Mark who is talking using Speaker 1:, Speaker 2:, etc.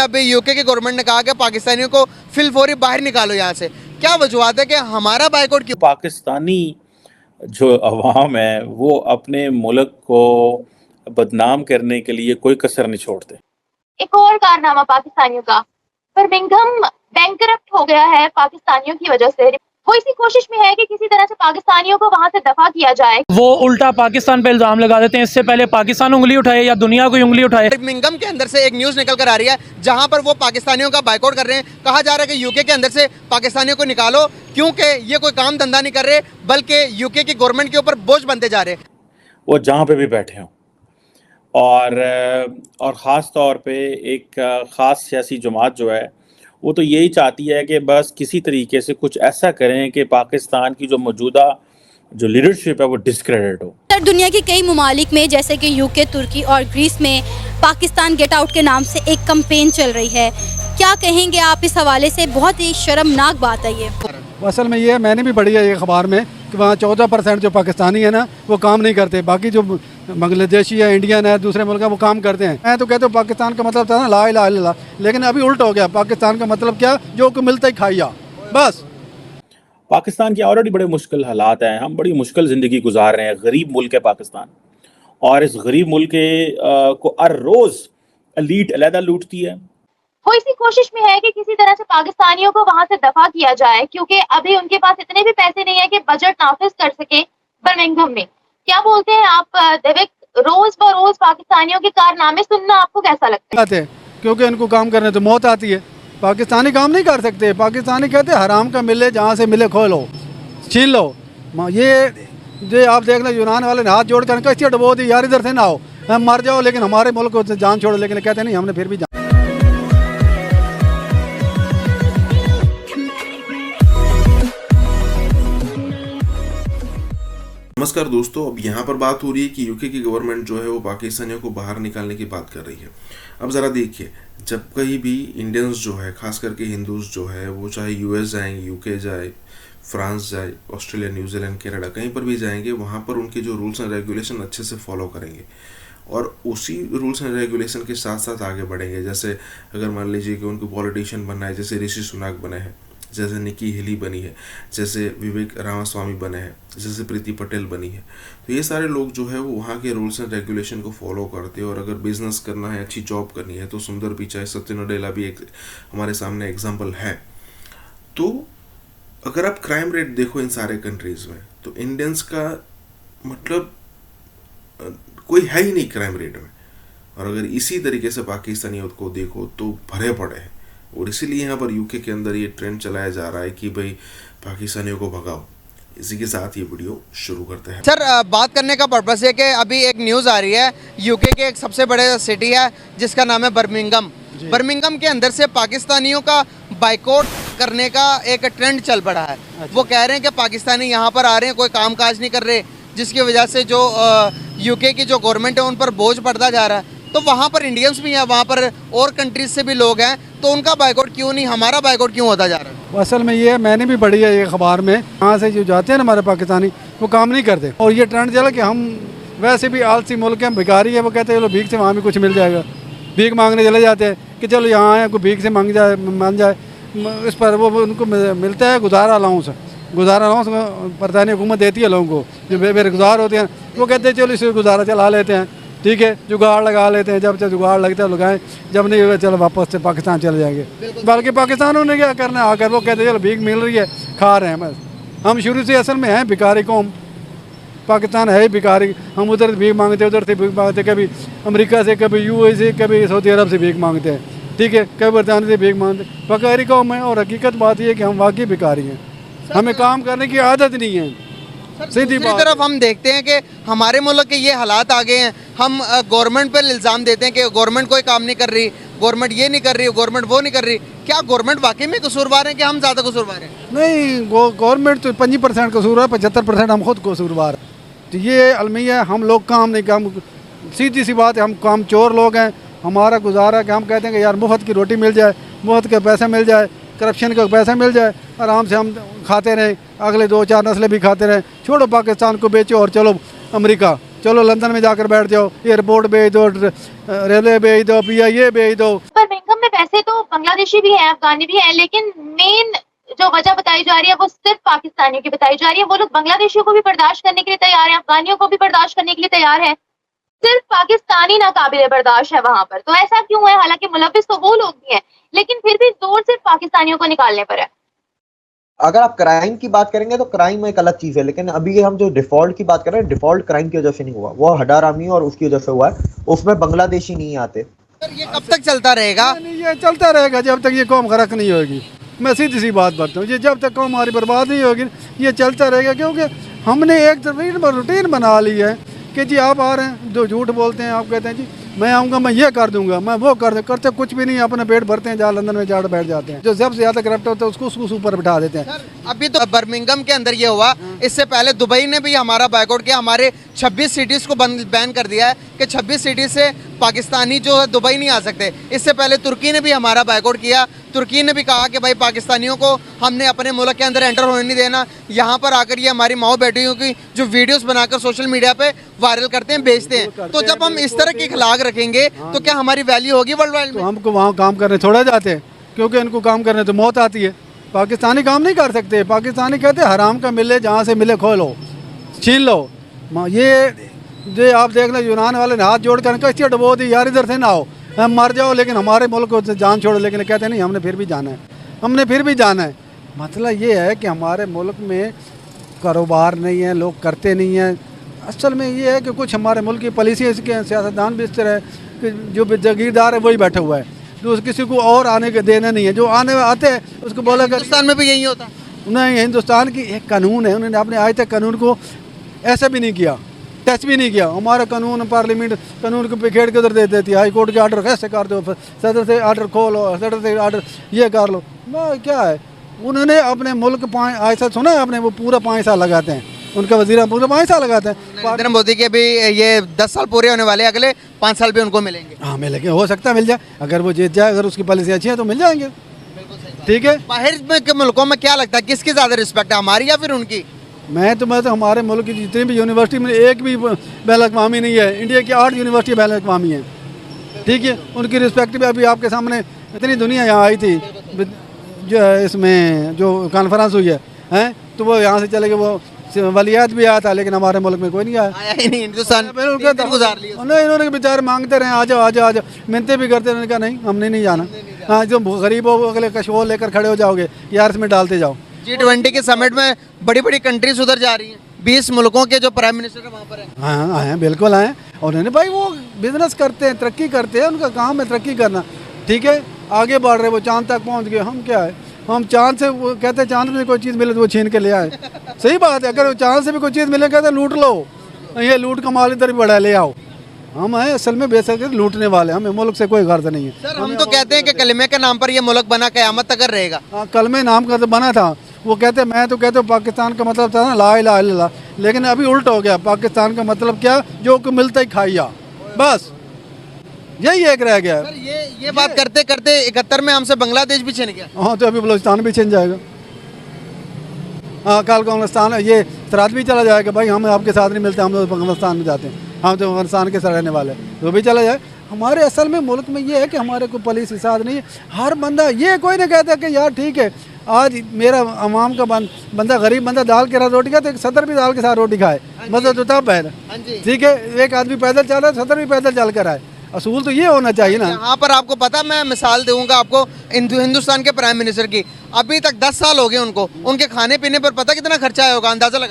Speaker 1: अभी यूके की गवर्नमेंट ने कहा कि पाकिस्तानियों को फिलफौरी बाहर निकालो यहाँ से, क्या वजूहत है कि हमारा बाइकआउट क्यों?
Speaker 2: पाकिस्तानी जो अवाम है वो अपने मुल्क को बदनाम करने के लिए कोई कसर नहीं छोड़ते।
Speaker 3: एक और कारनामा पाकिस्तानियों का, बर्मिंघम बैंकरप्ट हो गया है पाकिस्तानियों की वजह से। वो इसी कोशिश में है कि किसी तरह से पाकिस्तानियों को वहां से दफा किया जाए।
Speaker 4: वो उल्टा पाकिस्तान पे इल्जाम लगा देते हैं, इससे पहले पाकिस्तान उंगली उठाए या दुनिया कोई उंगली उठाए।
Speaker 1: बर्मिंघम के अंदर से एक न्यूज़ निकल कर आ रही है जहां पर वो पाकिस्तानियों का बाइकआउट कर रहे हैं। कहा जा रहा है कि यूके के अंदर से पाकिस्तानियों को निकालो क्योंकि ये कोई काम धंधा नहीं कर रहे, बल्कि यूके की गवर्नमेंट के ऊपर बोझ बनते जा रहे हैं।
Speaker 2: वो जहाँ पे भी बैठे हों और ख़ास तौर पे एक ख़ास सियासी जमात जो है वो तो यही चाहती है कि बस किसी तरीके से कुछ ऐसा करें कि पाकिस्तान की जो मौजूदा जो लीडरशिप है वो डिस्क्रेडिट हो।
Speaker 5: दुनिया के कई ममालिक में जैसे कि यूके, तुर्की और ग्रीस में पाकिस्तान गेट आउट के नाम से एक कैंपेन चल रही है। क्या कहेंगे आप इस हवाले से? बहुत ही शर्मनाक बात है ये।
Speaker 6: असल में ये मैंने भी पढ़ी है ये अखबार में कि वहाँ 14% जो पाकिस्तानी है ना वो काम नहीं करते, बाकी जो बांग्लादेशी है, इंडियन है, दूसरे मुल्क है वो काम करते हैं। मैं तो कहते हो पाकिस्तान का मतलब था ना ला इलाहा इल्लल्लाह, लेकिन अभी उल्टा हो गया। पाकिस्तान का मतलब क्या, जो को मिलता ही खाइया बस।
Speaker 2: पाकिस्तान के ऑलरेडी बड़े मुश्किल हालात हैं, हम बड़ी मुश्किल ज़िंदगी गुजार रहे हैं। गरीब मुल्क है पाकिस्तान और इस गरीब मुल्क को हर रोज़ एलीट अलहदा लूटती है।
Speaker 3: वो इसी कोशिश में है कि किसी तरह से पाकिस्तानियों को वहां से दफा किया जाए, क्योंकि अभी उनके पास इतने भी पैसे नहीं है कि बजट नाफिज कर सके बर्मिंघम में। क्या बोलते हैं आप देविक, रोज ब रोज पाकिस्तानियों के कारनामे सुनना आपको कैसा लगता है?
Speaker 6: क्योंकि इनको काम करने तो मौत आती है। पाकिस्तानी काम नहीं कर सकते। पाकिस्तानी कहते हराम का मिले, जहाँ से मिले खो लो, छीन लो। ये आप देख लो, यूनान वाले ने हाथ जोड़ कर कैसे डबो दी, यार इधर से ना आओ, हम मर जाओ लेकिन हमारे मुल्क को जान छोड़ो, लेकिन कहते नहीं हमने फिर भी जान।
Speaker 7: नमस्कार दोस्तों, अब यहाँ पर बात हो रही है कि यूके की गवर्नमेंट जो है वो पाकिस्तानियों को बाहर निकालने की बात कर रही है। अब ज़रा देखिए, जब कहीं भी इंडियंस जो है, खास करके हिंदूज जो है, वो चाहे यूएस जाएंगे, यूके जाए, फ्रांस जाए, ऑस्ट्रेलिया, न्यूजीलैंड, कनाडा, कहीं पर भी जाएंगे, वहाँ पर उनके जो रूल्स एंड रेगुलेशन अच्छे से फॉलो करेंगे और उसी रूल्स एंड रेगुलेशन के साथ साथ आगे बढ़ेंगे। जैसे अगर मान लीजिए कि उनको पॉलिटिशियन बनना है, जैसे ऋषि सुनाक बने हैं, जैसे निकी हेली बनी है, जैसे विवेक रामास्वामी बने हैं, जैसे प्रीति पटेल बनी है, तो ये सारे लोग जो है वो वहाँ के रूल्स एंड रेगुलेशन को फॉलो करते हैं। और अगर बिजनेस करना है, अच्छी जॉब करनी है, तो सुंदर पिचाई, सत्य नडेला भी एक हमारे सामने एग्जाम्पल है। तो अगर आप क्राइम रेट देखो इन सारे कंट्रीज में, तो इंडियंस का मतलब कोई है ही नहीं क्राइम रेट में। और अगर इसी तरीके से पाकिस्तानियों को देखो तो भरे पड़े हैं, और इसीलिए यहाँ पर यूके के अंदर ये ट्रेंड चलाया जा रहा है कि भाई पाकिस्तानियों को भगाओ। इसी के साथ ये वीडियो शुरू करते हैं।
Speaker 1: सर, बात करने का पर्पस है कि अभी एक न्यूज़ आ रही है, यूके के एक सबसे बड़े सिटी है जिसका नाम है बर्मिंघम। बर्मिंघम के अंदर से पाकिस्तानियों का बाइकआउट करने का एक ट्रेंड चल पड़ा है। वो कह रहे हैं कि पाकिस्तानी यहाँ पर आ रहे हैं, कोई काम काज नहीं कर रहे, जिसकी वजह से जो यूके की जो गवर्नमेंट है उन पर बोझ पड़ता जा रहा है। तो वहाँ पर इंडियंस भी हैं, वहाँ पर और कंट्रीज से भी लोग हैं, तो उनका बाइकआउट क्यों नहीं, हमारा बाइकआउट क्यों होता जा रहा है?
Speaker 6: असल में ये मैंने भी पढ़ी है ये अखबार में, यहाँ से जो जाते हैं ना हमारे पाकिस्तानी, वो काम नहीं करते। और ये ट्रेंड चला कि हम वैसे भी आलसी मुल्क हैं, भिखारी है, वो कहते हैं चलो भीख से वहाँ भी कुछ मिल जाएगा, भीख मांगने चले जाते हैं कि चलो यहाँ आए कोई भीख से मांग जाए। इस पर वो उनको मिलता है गुजारा अलाउंस बरतानी हुकूमत देती है लोगों को, जो बेरोजगार होते हैं, वो कहते हैं चलो इसे गुजारा चला लेते हैं, ठीक है, जुगाड़ लगा लेते हैं, जब जुगाड़ लगता है लगाएं, जब नहीं होगा चलो वापस से पाकिस्तान चले जाएंगे। बल्कि पाकिस्तानों ने क्या करना है, आकर वो कहते हैं चलो भीख मिल रही है, खा रहे हैं बस। हम शुरू से असल में हैं भिखारी कौम, पाकिस्तान है ही भिखारी। हम उधर भीख मांगते, उधर से भीख मांगते, कभी अमेरिका से, कभी यूएई से, कभी सऊदी अरब से भीख मांगते हैं, ठीक है, कभी बरतानिया से भीख मांगते। भिखारी कौम है, और हकीकत बात यह है कि हम वाकई भिखारी हैं, हमें काम करने की आदत नहीं है।
Speaker 1: दूसरी तरफ हम देखते हैं कि हमारे मुल्क के ये हालात आ गए हैं, हम गवर्नमेंट पर इल्ज़ाम देते हैं कि गवर्नमेंट कोई काम नहीं कर रही, गवर्नमेंट ये नहीं कर रही, गवर्नमेंट वो नहीं कर रही। क्या गवर्नमेंट वाकई में कसूरवार है कि हम ज़्यादा कसूरवार हैं?
Speaker 6: नहीं, गवर्नमेंट तो 25% कसूर है, 75% हम खुद कसूरवार। तो ये अलमिया, हम लोग काम नहीं, काम सीधी सी बात है, हम काम चोर लोग हैं। हमारा गुजारा कि हम कहते हैं कि यार मुफ्त की रोटी मिल जाए, मुफ्त के पैसे मिल जाए, करप्शन का पैसा मिल जाए, आराम से हम खाते रहें, अगले 2-4 नस्लें भी खाते रहें। छोड़ो पाकिस्तान को बेचो और चलो अमेरिका, चलो लंदन में जाकर बैठ जाओ, एयरपोर्ट बेच दो, रेलवे बेच दो, PIA बेच दो।
Speaker 3: बर्मिंघम में पैसे तो बांग्लादेशी भी हैं, अफगानी भी हैं, लेकिन मेन जो वजह बताई जा रही है वो सिर्फ पाकिस्तानियों की बताई जा रही है। वो लोग बांग्लादेशियों को भी बर्दाश्त करने के लिए तैयार हैं, अफगानियों को भी बर्दाश्त करने के लिए तैयार है, सिर्फ पाकिस्तानी नाकाबिले बर्दाश्त है वहां पर। तो ऐसा क्यों है? हालांकि मुलविस तो वो लोग भी हैं, लेकिन फिर भी जोर सिर्फ पाकिस्तानियों को निकालने पर है।
Speaker 8: अगर आप क्राइम की बात करेंगे तो क्राइम एक अलग चीज है, लेकिन अभी हम जो डिफॉल्ट की बात कर रहे हैं, डिफॉल्ट क्राइम की वजह से नहीं हुआ, वो हडारामी और उसकी वजह से हुआ है, उसमें बांग्लादेशी नहीं आते।
Speaker 1: सर ये कब तक चलता रहेगा?
Speaker 6: नहीं, ये चलता रहेगा जब तक ये कौम गरक नहीं होगी। मैं सीधी सी बात बताता हूँ, ये जब तक कौम हमारी बर्बाद नहीं होगी ये चलता रहेगा, क्योंकि हमने एक रूटीन बना ली है कि जी आप आ रहे हैं, जो झूठ बोलते हैं, आप कहते हैं जी मैं आऊँगा, मैं ये कर दूंगा, मैं वो कर करते कुछ भी नहीं, अपने पेट भरते हैं, जहाँ लंदन में जाकर बैठ जाते हैं। जो सबसे ज़्यादा करप्ट होता है उसको ऊपर बिठा देते हैं।
Speaker 1: सर अभी तो बर्मिंघम के अंदर ये हुआ, इससे पहले दुबई ने भी हमारा बायकॉट किया, हमारे 26 सिटीज़ को बैन कर दिया है कि 26 सिटी से पाकिस्तानी जो है दुबई नहीं आ सकते। इससे पहले तुर्की ने भी हमारा बायकॉट किया, तुर्की ने भी कहा कि भाई पाकिस्तानियों को हमने अपने मुल्क के अंदर एंटर होने नहीं देना। यहाँ पर आकर ये हमारी माओ बेटियों की जो वीडियोस बनाकर सोशल मीडिया पे वायरल करते हैं, बेचते हैं। तो जब हम इस तरह के अखलाक रखेंगे तो क्या हमारी वैल्यू होगी वर्ल्ड वाइड में?
Speaker 6: तो हमको वहाँ काम करने थोड़ा जाते हैं, क्योंकि इनको काम करने तो मौत आती है। पाकिस्तानी काम नहीं कर सकते, पाकिस्तानी कहते हैं हराम का मिले, जहाँ से मिले खो लो, छीन लो। ये आप देख लो, यूनान वाले ने हाथ जोड़ कर कैसे डबो दी, यार इधर से ना आओ, हम मर जाओ लेकिन हमारे मुल्क को जान छोड़ो, लेकिन कहते नहीं हमने फिर भी जाना है, हमने फिर भी जाना है। मतलब ये है कि हमारे मुल्क में कारोबार नहीं है, लोग करते नहीं हैं। असल में ये है कि कुछ हमारे मुल्क की पॉलिसी इसके सियासतदान भी इस तरह है कि जो जागीरदार है वही बैठा हुआ है, तो किसी को और आने के देना नहीं है, जो आने आते हैं उसको बोला कर।
Speaker 1: हिंदुस्तान में भी यही होता?
Speaker 6: नहीं, हिंदुस्तान की एक कानून है, उन्होंने अपने आज तक कानून को ऐसा भी नहीं किया, टच भी नहीं किया। हमारा कानून, पार्लियामेंट कानून को बिखेड़ के उधर दे देती है, हाई कोर्ट के आर्डर कैसे कर दो, सदर से आर्डर खोलो, सदर से आर्डर ये कर लो, क्या है। उन्होंने अपने मुल्क ऐसा सुना है आपने, वो पूरा 5 साल लगाते हैं, उनका वजीर पूरा 5 साल लगाते हैं।
Speaker 1: नरेंद्र मोदी के भी ये 10 साल पूरे होने वाले, अगले 5 साल भी उनको मिलेंगे।
Speaker 6: हाँ मिलेंगे, हो सकता है मिल जाए, अगर वो जीत जाए, अगर उसकी पॉलिसी अच्छी है तो मिल जाएंगे। ठीक है।
Speaker 1: बाहर में के मुल्कों में क्या लगता है किसकी ज़्यादा रिस्पेक्ट है, हमारी या फिर उनकी?
Speaker 6: मैं तो हमारे मुल्क की जितनी भी यूनिवर्सिटी में एक भी बैन अवी नहीं है। इंडिया की 8 यूनिवर्सिटी बैन अवी हैं, ठीक है। उनकी रिस्पेक्ट भी अभी आपके सामने इतनी दुनिया यहाँ आई थी, जो है इसमें जो कॉन्फ्रेंस हुई है, तो वो यहाँ से चले गए, वो वलियात भी आया था, लेकिन हमारे मुल्क में कोई नहीं आया
Speaker 1: ही नहीं। हिंदुस्तान गुजार लिया
Speaker 6: नहीं, इन्होंने बेचारे मांगते रहे आ जाओ आ जाओ आ जाओ, मिन्नतें भी करते, उन्होंने कहा नहीं हमने नहीं जाना। हाँ, जो गरीब हो अगले कशोर लेकर खड़े हो जाओगे यार, इसमें डालते जाओ।
Speaker 1: G20 के समिट में बड़ी बड़ी कंट्रीज उधर जा रही हैं, 20 मुल्कों के जो प्राइम मिनिस्टर है वहाँ पर है।
Speaker 6: हाँ आए हैं, बिल्कुल आए हैं। और उन्होंने भाई वो बिजनेस करते हैं, तरक्की करते हैं, उनका काम है तरक्की करना, ठीक है। आगे बढ़ रहे, वो चांद तक पहुँच गए, हम क्या है, हम चांद से, वो कहते हैं चांद में कोई चीज़ मिले तो वो छीन के ले आए। सही बात है, अगर चांद से भी कोई चीज़ मिले कहते हैं लूट लो, ये लूट का माल इधर भी बढ़ा ले आओ। हम हैं असल में बेशक लूटने वाले, हमें मुल्क से कोई गर्ज नहीं है।
Speaker 1: सर हम तो कहते हैं कि कलमे के नाम पर ये मुल्क बना क़यामत तक रहेगा।
Speaker 6: हाँ, कलमे नाम का तो बना था, वो कहते मैं तो कहते पाकिस्तान का मतलब था ना ला इलाहा इल्लल्लाह, लेकिन अभी उल्ट हो गया। पाकिस्तान का मतलब क्या, जो को मिलता ही खाइया, बस यही एक रह गया।
Speaker 1: सर ये बात करते करते 71 में हमसे बांग्लादेश भी छिन गया।
Speaker 6: हाँ, तो अभी बलूचिस्तान भी छिन जाएगा। हाँ, कल बांग्लादेश ये सराद भी चला जाएगा, भाई हम आपके साथ नहीं मिलते, हम तो बांग्लादेश में जाते हैं, हम तो अफगानिस्तान के साथ रहने वाले, वो भी चला जाए। हमारे असल में मुल्क में ये है कि हमारे को पुलिस के साथ नहीं है। हर बंदा, ये कोई नहीं कहता कि यार ठीक है आज मेरा अवाम का बंदा, गरीब बंदा दाल के साथ रोटी खाए तो एक सदर भी दाल के साथ रोटी खाए, मतलब तो तब है, ठीक है। एक आदमी पैदल चल रहा है, सदर भी पैदल चल कर आए, असूल तो ये होना चाहिए ना।
Speaker 1: यहाँ पर आपको पता, मैं मिसाल दूंगा आपको हिंदुस्तान के प्राइम मिनिस्टर की, अभी तक 10 साल हो गए उनको, उनके खाने पीने पर पता कितना खर्चा होगा, अंदाजा लगा।